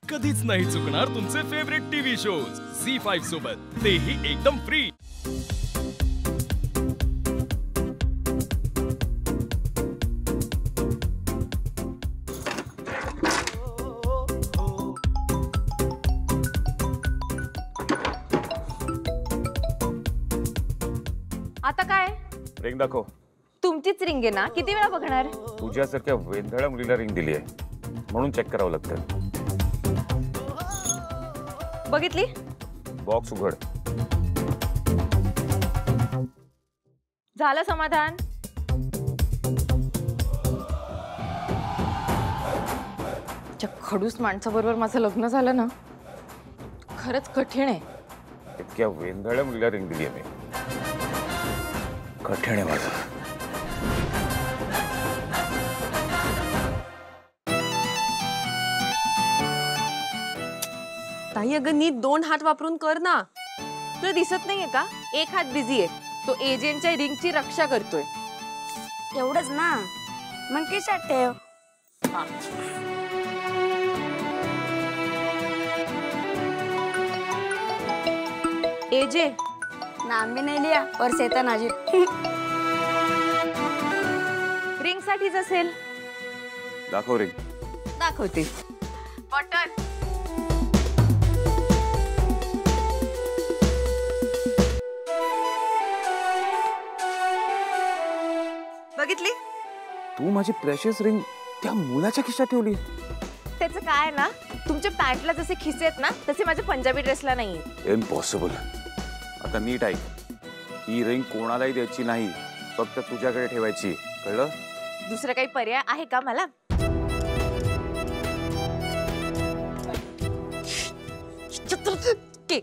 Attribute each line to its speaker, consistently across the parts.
Speaker 1: कधीच नाही चुकणार तुमचे फेवरेट टीव्ही शोज झी5 सोबत, तेही एकदम फ्री।
Speaker 2: आता काय
Speaker 3: रिंग दाखव।
Speaker 2: तुमचीच रिंग आहे ना, किती वेळा बघणार?
Speaker 3: तुझ्यासारख्या वेंधळ्या मुलीला रिंग दिली आहे म्हणून चेक करावं लागतं।
Speaker 2: बघितली?
Speaker 3: बॉक्स उघड।
Speaker 2: झालं समाधान? त्या खडूस माणसाबरोबर माझं लग्न झालं ना, खरंच कठीण आहे।
Speaker 3: इतक्या वेंधळ्या मुलीला रिंग दिली आहे मी, कठीण आहे माझं।
Speaker 4: ताई अगं नीट 2 हात वापरून कर ना।
Speaker 2: तुला दिसत नाहीये का? एक हात बिझी आहे, तो एजंटच्या रिंगची रक्षा करतोय।
Speaker 5: एवढंच ना, मग खिशात ठेव।
Speaker 2: एजे
Speaker 5: नाम भी नहीं लिया और शैतान हाजिर।
Speaker 2: रिंग साठीच असेल।
Speaker 3: दाखव रिंग।
Speaker 2: दाखवते। बटन बघितली?
Speaker 3: तू माझी प्रेशियस रिंग त्या मुलाच्या खिशात ठेवली।
Speaker 2: त्याचं काय ना, तुमच्या पॅन्टला जसे खिसे आहेत ना, तसे माझ्या पंजाबी ड्रेसला नाही।
Speaker 3: इम्पॉसिबल। आता नीट ऐक, ही रिंग कोणालाही द्यायची नाही, फक्त तुझ्याकडे ठेवायची, कळलं?
Speaker 2: दुसरा काही पर्याय आहे का मला? के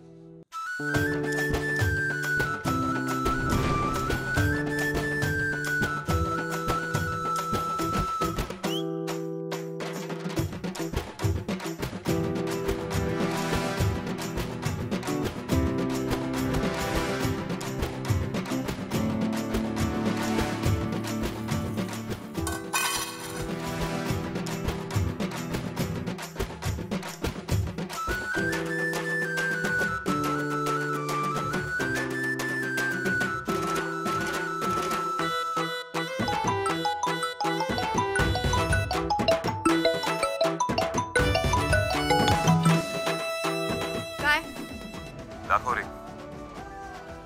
Speaker 3: दाखव रिंग।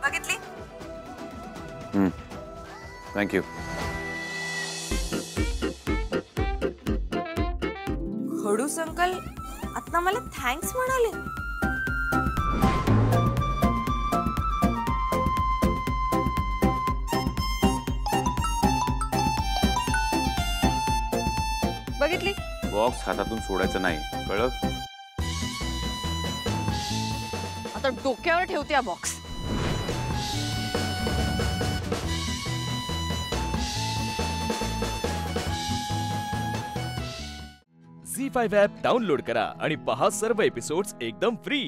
Speaker 2: बघितली?
Speaker 3: Thank you.
Speaker 2: खडूस अंकल आता मला थँक्स म्हणाले। बघितली?
Speaker 3: बॉक्स हातातून सोडायचं नाही, कळलं?
Speaker 2: आता डोक्यावर ठेवते हा बॉक्स।
Speaker 1: झी5 ॲप डाउनलोड करा आणि पहा सर्व एपिसोड्स एकदम फ्री।